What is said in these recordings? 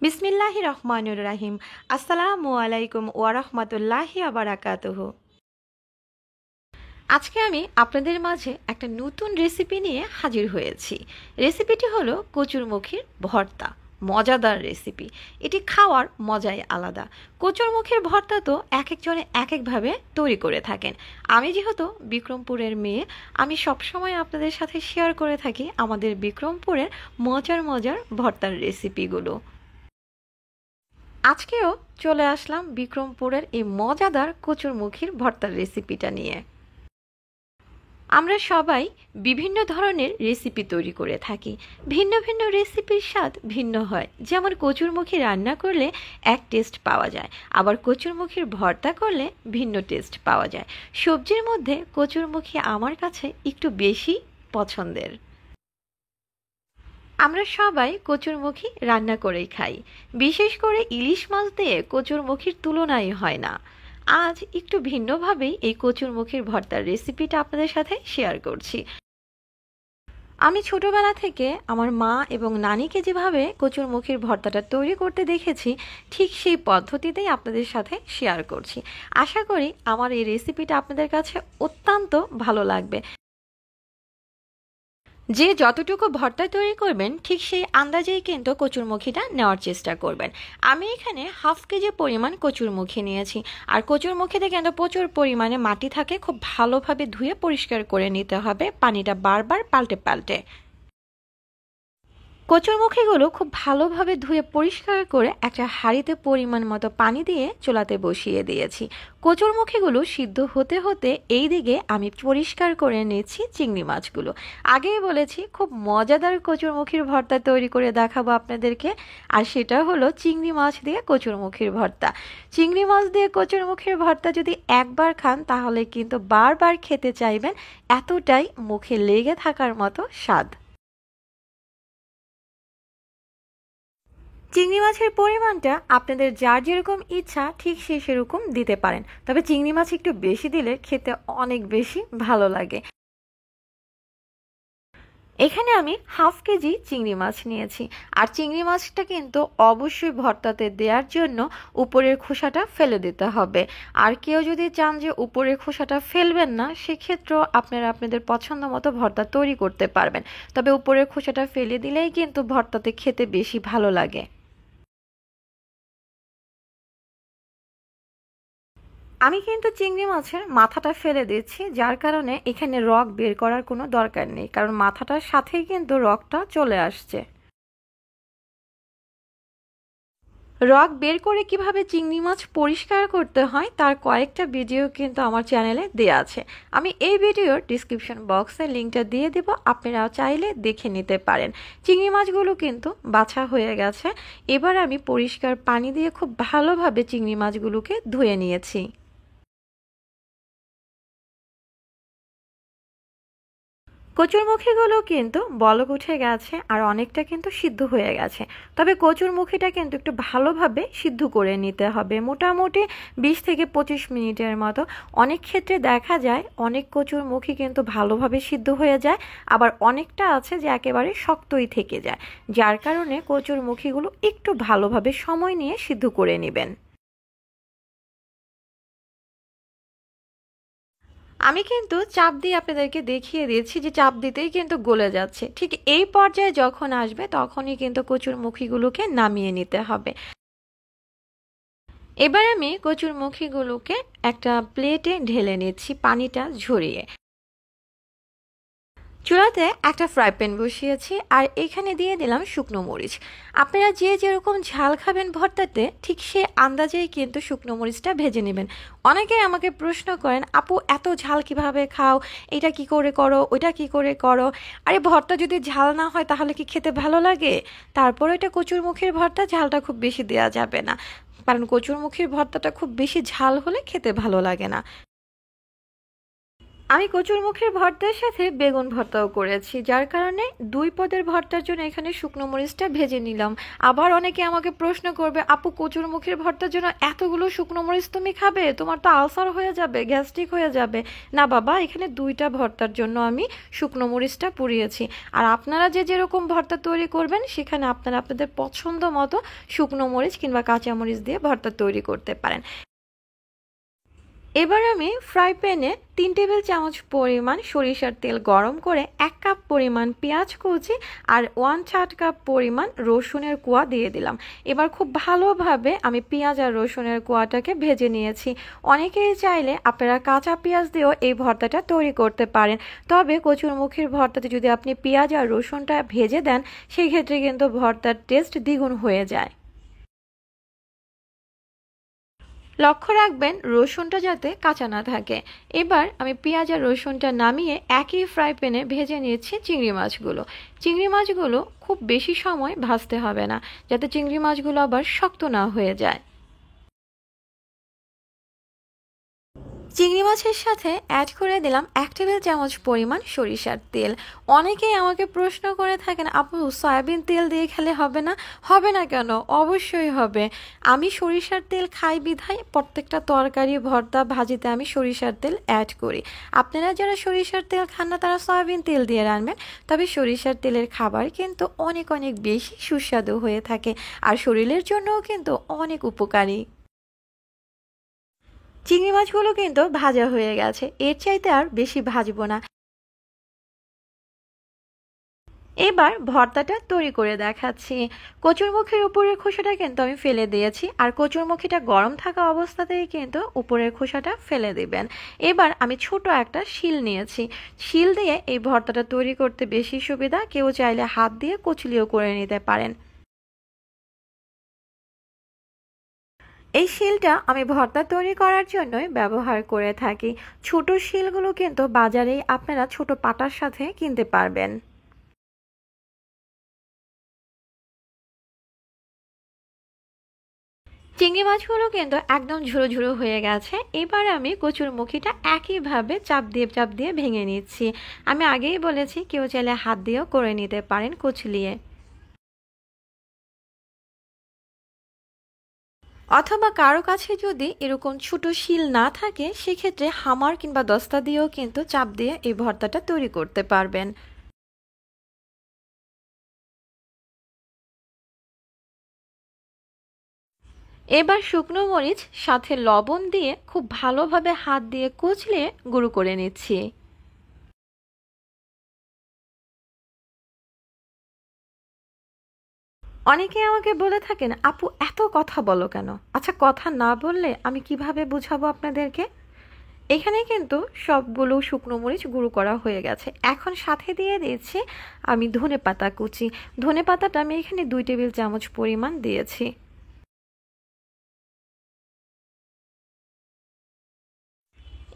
বিসমিল্লাহির রহমানির রাহিম। আসসালামু আলাইকুম ওয়া রাহমাতুল্লাহি ওয়া বারাকাতুহু। আজকে আমি আপনাদের মাঝে একটা নতুন রেসিপি নিয়ে হাজির হয়েছি। রেসিপিটি হলো কচুরমুখির ভর্তা। মজাদার রেসিপি। এটি খাওয়ার মজাই আলাদা। কচুরমুখির ভর্তা তো এক একজনে এক একভাবে তৈরি করে থাকেন। আমি যেহেতু বিক্রমপুরের মেয়ে, আমি সবসময় আপনাদের সাথে শেয়ার করে থাকি আমাদের বিক্রমপুরের মজার মজার ভর্তার রেসিপিগুলো। আজকেও চলে আসলাম বিক্রমপুরের এই মজাদার কচুরমুখির ভর্তার রেসিপিটা নিয়ে। আমরা সবাই বিভিন্ন ধরনের রেসিপি তৈরি করে থাকি। ভিন্ন ভিন্ন রেসিপির স্বাদ ভিন্ন হয়। যেমন কচুরমুখী রান্না করলে এক টেস্ট পাওয়া যায়, আবার কচুরমুখির ভর্তা করলে ভিন্ন টেস্ট পাওয়া যায়। সবজির মধ্যে কচুরমুখী আমার কাছে একটু বেশি পছন্দের। আমরা সবাই কচুরমুখী রান্না করেই খাই। বিশেষ করে ইলিশ মাছ দিয়ে কচুরমুখির তুলনাই হয় না। আজ একটু ভিন্নভাবেই এই কচুরমুখির ভর্তার রেসিপিটা আপনাদের সাথে শেয়ার করছি। আমি ছোটবেলা থেকে আমার মা এবং নানিকে যেভাবে কচুরমুখির ভর্তাটা তৈরি করতে দেখেছি, ঠিক সেই পদ্ধতিতেই আপনাদের সাথে শেয়ার করছি। আশা করি আমার এই রেসিপিটা আপনাদের কাছে অত্যন্ত ভালো লাগবে। যে যতটুকু ভর্তা তৈরি করবেন ঠিক সেই আন্দাজেই কিন্তু কচুরমুখিটা নেওয়ার চেষ্টা করবেন। আমি এখানে হাফ কেজি পরিমাণ কচুরমুখী নিয়েছি। আর কচুরমুখিতে কিন্তু প্রচুর পরিমাণে মাটি থাকে, খুব ভালোভাবে ধুয়ে পরিষ্কার করে নিতে হবে, পানিটা বারবার পাল্টে পাল্টে। কচুরমুখিগুলো খুব ভালোভাবে ধুয়ে পরিষ্কার করে একটা হাঁড়িতে পরিমাণ মতো পানি দিয়ে চুলাতে বসিয়ে দিয়েছি। কচুরমুখিগুলো সিদ্ধ হতে হতে এই দিকে আমি পরিষ্কার করে নিচ্ছি চিংড়ি মাছগুলো। আগেই বলেছি খুব মজাদার কচুরমুখির ভর্তা তৈরি করে দেখাবো আপনাদেরকে। আর সেটা হলো চিংড়ি মাছ দিয়ে কচুরমুখির ভর্তা। চিংড়ি মাছ দিয়ে কচুরমুখির ভর্তা যদি একবার খান তাহলে কিন্তু বারবার খেতে চাইবেন, এতটাই মুখে লেগে থাকার মতো স্বাদ। চিংড়ি মাছের পরিমাণটা আপনাদের যার যেরকম ইচ্ছা ঠিক সে সেরকম দিতে পারেন, তবে চিংড়ি মাছ একটু বেশি দিলে খেতে অনেক বেশি ভালো লাগে। এখানে আমি হাফ কেজি চিংড়ি মাছ নিয়েছি। আর চিংড়ি মাছটা কিন্তু অবশ্যই ভর্তাতে দেওয়ার জন্য উপরের খোসাটা ফেলে দিতে হবে। আর কেউ যদি চান যে উপরের খোসাটা ফেলবেন না, সেক্ষেত্রেও আপনারা আপনাদের পছন্দ মতো ভর্তা তৈরি করতে পারবেন। তবে উপরের খোসাটা ফেলে দিলেই কিন্তু ভর্তাতে খেতে বেশি ভালো লাগে। আমি কিন্তু চিংড়ি মাছের মাথাটা ফেলে দিচ্ছি, যার কারণে এখানে রগ বের করার কোনো দরকার নেই, কারণ মাথাটার সাথেই কিন্তু রগটা চলে আসছে। রগ বের করে কিভাবে চিংড়ি মাছ পরিষ্কার করতে হয় তার কয়েকটা ভিডিও কিন্তু আমার চ্যানেলে দেয়া আছে। আমি এই ভিডিওর ডিসক্রিপশন বক্সে লিঙ্কটা দিয়ে দেব, আপনারা চাইলে দেখে নিতে পারেন। চিংড়ি মাছগুলো কিন্তু বাছা হয়ে গেছে। এবার আমি পরিষ্কার পানি দিয়ে খুব ভালোভাবে চিংড়ি মাছগুলোকে ধুয়ে নিয়েছি। কচুরমুখিগুলো কিন্তু বলক উঠে গেছে আর অনেকটা কিন্তু সিদ্ধ হয়ে গেছে। তবে কচুরমুখিটা কিন্তু একটু ভালোভাবে সিদ্ধ করে নিতে হবে, মোটামুটি 20 থেকে 25 মিনিটের মতো। অনেক ক্ষেত্রে দেখা যায় অনেক কচুরমুখী কিন্তু ভালোভাবে সিদ্ধ হয়ে যায়, আবার অনেকটা আছে যে একেবারে শক্তই থেকে যায়, যার কারণে কচুরমুখিগুলো একটু ভালোভাবে সময় নিয়ে সিদ্ধ করে নেবেন। আমি কিন্তু চাপ দিয়ে আপনাদেরকে দেখিয়ে দিয়েছি যে চাপ দিতেই কিন্তু গলে যাচ্ছে। ঠিক এই পর্যায়ে যখন আসবে তখনই কিন্তু কচুরমুখিগুলোকে নামিয়ে নিতে হবে। এবার আমি কচুরমুখিগুলোকে একটা প্লেটে ঢেলে নিচ্ছি পানিটা ঝরিয়ে। চুলাতে একটা ফ্রাই প্যান বসিয়েছি আর এখানে দিয়ে দিলাম শুকনো মরিচ। আপনারা যে যেরকম ঝাল খাবেন ভর্তাতে ঠিক সে আন্দাজেই কিন্তু শুকনো মরিচটা ভেজে নেবেন। অনেকে আমাকে প্রশ্ন করেন, আপু এত ঝাল কিভাবে খাও, এটা কি করে করো, ওইটা কি করে করো। আরে ভর্তা যদি ঝাল না হয় তাহলে কি খেতে ভালো লাগে? তারপর এটা কচুরমুখির ভর্তা, ঝালটা খুব বেশি দেওয়া যাবে না, কারণ কচুরমুখির ভর্তাটা খুব বেশি ঝাল হলে খেতে ভালো লাগে না। আমি কচুরমুখীর ভর্তার সাথে বেগুন ভর্তাও করেছি, যার কারণে দুই পদের ভর্তার জন্য এখানে শুকনো মরিচটা ভেজে নিলাম। আবার অনেকে আমাকে প্রশ্ন করবে, আপু কচুরমুখীর ভর্তার জন্য এতগুলো শুকনো মরিচ তুমি খাবে? তোমার তো আলসার হয়ে যাবে, গ্যাস্ট্রিক হয়ে যাবে। না বাবা, এখানে দুইটা ভর্তার জন্য আমি শুকনো মরিচটা পুড়িয়েছি। আর আপনারা যে যেরকম ভর্তা তৈরি করবেন সেখানে আপনারা আপনাদের পছন্দ মতো শুকনো মরিচ কিংবা কাঁচা মরিচ দিয়ে ভর্তা তৈরি করতে পারেন। এবার আমি ফ্রাই প্যানে 3 টেবিল চামচ পরিমাণ সরিষার তেল গরম করে 1 কাপ পরিমাণ পেঁয়াজ কুচি আর 1/4 কাপ পরিমাণ রসুনের কোয়া দিয়ে দিলাম। এবার খুব ভালোভাবে আমি পেঁয়াজ আর রসুনের কোয়াটাকে ভেজে নিয়েছি। অনেকেই চাইলে আপনারা কাঁচা পেঁয়াজ দিয়েও এই ভর্তাটা তৈরি করতে পারেন, তবে কচুরমুখীর ভর্তাতে যদি আপনি পেঁয়াজ আর রসুনটা ভেজে দেন সেই ক্ষেত্রে কিন্তু ভর্তার টেস্ট দ্বিগুণ হয়ে যায়। লক্ষ্য রাখবেন রসুনটা যাতে কাঁচা না থাকে। এবার আমি পেঁয়াজ আর রসুনটা নামিয়ে একই ফ্রাই প্যানে ভেজে নিয়েছি চিংড়ি মাছগুলো। চিংড়ি মাছগুলো খুব বেশি সময় ভাজতে হবে না, যাতে চিংড়ি মাছগুলো আবার শক্ত না হয়ে যায়। চিংড়ি মাছের সাথে অ্যাড করে দিলাম 1 টেবিল চামচ পরিমাণ সরিষার তেল। অনেকেই আমাকে প্রশ্ন করে থাকেন, আপু সয়াবিন তেল দিয়ে খেলে হবে না? হবে না কেন, অবশ্যই হবে। আমি সরিষার তেল খাই বিধায় প্রত্যেকটা তরকারি ভর্তা ভাজিতে আমি সরিষার তেল অ্যাড করি। আপনারা যারা সরিষার তেল খান না তারা সয়াবিন তেল দিয়ে রান্নবেন, তবে সরিষার তেলের খাবার কিন্তু অনেক অনেক বেশি সুস্বাদু হয়ে থাকে আর শরীরের জন্যও কিন্তু অনেক উপকারী। চিংড়ি মাছগুলো কিন্তু ভাজা হয়ে গেছে, এর চাইতে আর বেশি ভাজবো না। এবার ভর্তাটা তৈরি করে দেখাচ্ছি। কচুরমুখীর উপরের খোসাটা কিন্তু আমি ফেলে দিয়েছি, আর কচুরমুখীটা গরম থাকা অবস্থাতেই কিন্তু উপরের খোসাটা ফেলে দিবেন। এবার আমি ছোট একটা শিল নিয়েছি, শিল দিয়ে এই ভর্তাটা তৈরি করতে বেশি সুবিধা, কেউ চাইলে হাত দিয়ে কচুলিও করে নিতে পারেন। এই শিলটা আমি ভর্তা তৈরি করার জন্যই ব্যবহার করে থাকি। ছোট শিলগুলো কিন্তু বাজারেই আপনারা ছোট পাটার সাথে কিনতে পারবেন। চিংড়ি মাছগুলো কিন্তু একদম ঝুরো ঝুরো হয়ে গেছে। এবার আমি কচুরমুখীটা একইভাবে চাপ দিয়ে চাপ দিয়ে ভেঙে নিচ্ছি। আমি আগেই বলেছি কেউ চাইলে হাত দিয়েও করে নিতে পারেন কুচলিয়ে, অথবা কারো কাছে যদি এরকম ছোট শিল না থাকে সেক্ষেত্রে হামার কিংবা দস্তা দিয়েও কিন্তু চাপ দিয়ে এই ভর্তাটা তৈরি করতে পারবেন। এবার শুকনো মরিচ সাথে লবণ দিয়ে খুব ভালোভাবে হাত দিয়ে কুচলিয়ে গুঁড়ো করে নিচ্ছি। অনেকে আমাকে বলে থাকেন, আপু এত কথা বলো কেন? আচ্ছা, কথা না বললে আমি কিভাবে বুঝাবো আপনাদেরকে? এখানে কিন্তু সবগুলো শুকনো মরিচ গুঁড়ো করা হয়ে গেছে। এখন সাথে দিয়ে দিয়েছি আমি ধনেপাতা কুচি। ধনেপাতাটা আমি এখানে 2 টেবিল চামচ পরিমাণ দিয়েছি।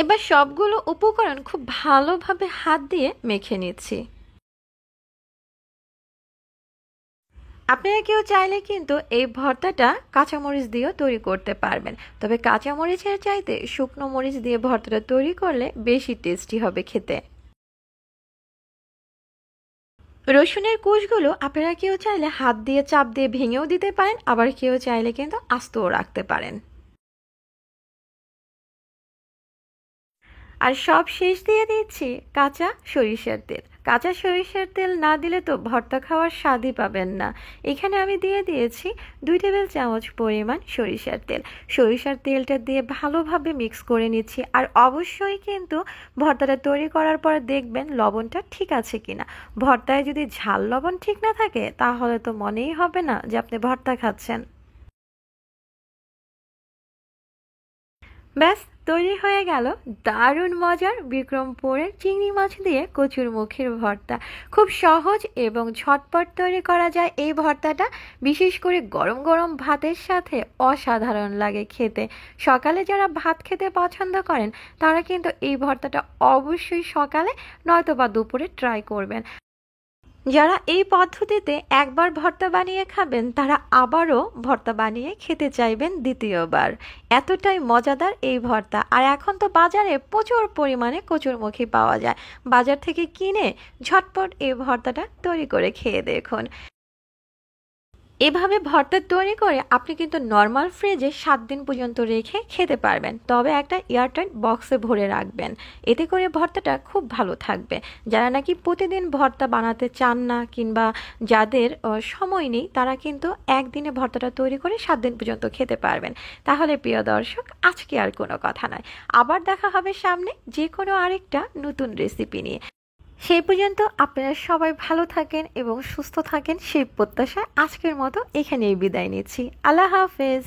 এবার সবগুলো উপকরণ খুব ভালোভাবে হাত দিয়ে মেখে নিচ্ছি। আপনারা কেউ চাইলে কিন্তু এই ভর্তাটা কাঁচামরিচ দিয়েও তৈরি করতে পারবেন, তবে কাঁচামরিচের চাইতে শুকনো মরিচ দিয়ে ভর্তাটা তৈরি করলে বেশি টেস্টি হবে খেতে। রসুনের কোষগুলো আপনারা কেউ চাইলে হাত দিয়ে চাপ দিয়ে ভেঙেও দিতে পারেন, আবার কেউ চাইলে কিন্তু আস্তও রাখতে পারেন। আর সব শেষ দিয়ে দিচ্ছি কাঁচা সরিষার তেল। কাঁচা সরিষার তেল না দিলে তো ভর্তা খাওয়ার স্বাদই পাবেন না। এখানে আমি দিয়ে দিয়েছি 2 টেবিল চামচ পরিমাণ সরিষার তেল। সরিষার তেলটা দিয়ে ভালোভাবে মিক্স করে নিচ্ছি। আর অবশ্যই কিন্তু ভর্তাটা তৈরি করার পর দেখবেন লবণটা ঠিক আছে কিনা। ভর্তায় যদি ঝাল লবণ ঠিক না থাকে তাহলে তো মনেই হবে না যে আপনি ভর্তা খাচ্ছেন। ব্যাস, তৈরি হয়ে গেল দারুণ মজার বিক্রমপুরের চিংড়ি মাছ দিয়ে কচুরমুখীর ভর্তা। খুব সহজ এবং ঝটপট তৈরি করা যায় এই ভর্তাটা। বিশেষ করে গরম গরম ভাতের সাথে অসাধারণ লাগে খেতে। সকালে যারা ভাত খেতে পছন্দ করেন তারা কিন্তু এই ভর্তাটা অবশ্যই সকালে নয়তো বা দুপুরে ট্রাই করবেন। যারা এই পদ্ধতিতে একবার ভর্তা বানিয়ে খাবেন তারা আবারও ভর্তা বানিয়ে খেতে চাইবেন দ্বিতীয়বার। এতটাই মজাদার এই ভর্তা। আর এখন তো বাজারে প্রচুর পরিমাণে কচুরমুখী পাওয়া যায়, বাজার থেকে কিনে ঝটপট এই ভর্তাটা তৈরি করে খেয়ে দেখুন। এভাবে ভর্তা তৈরি করে আপনি কিন্তু নর্মাল ফ্রিজে 7 দিন পর্যন্ত রেখে খেতে পারবেন, তবে একটা এয়ারটাইট বক্সে ভরে রাখবেন। এতে করে ভর্তাটা খুব ভালো থাকবে। যারা নাকি প্রতিদিন ভর্তা বানাতে চান না কিংবা যাদের সময় নেই, তারা কিন্তু একদিনে ভর্তাটা তৈরি করে 7 দিন পর্যন্ত খেতে পারবেন। তাহলে প্রিয় দর্শক, আজকে আর কোনো কথা নয়, আবার দেখা হবে সামনে যে কোনো আরেকটা নতুন রেসিপি নিয়ে। সেই পর্যন্ত আপনারা সবাই ভালো থাকেন এবং সুস্থ থাকেন সেই প্রত্যাশায় আজকের মতো এখানেই বিদায় নিচ্ছি। আল্লাহ হাফেজ।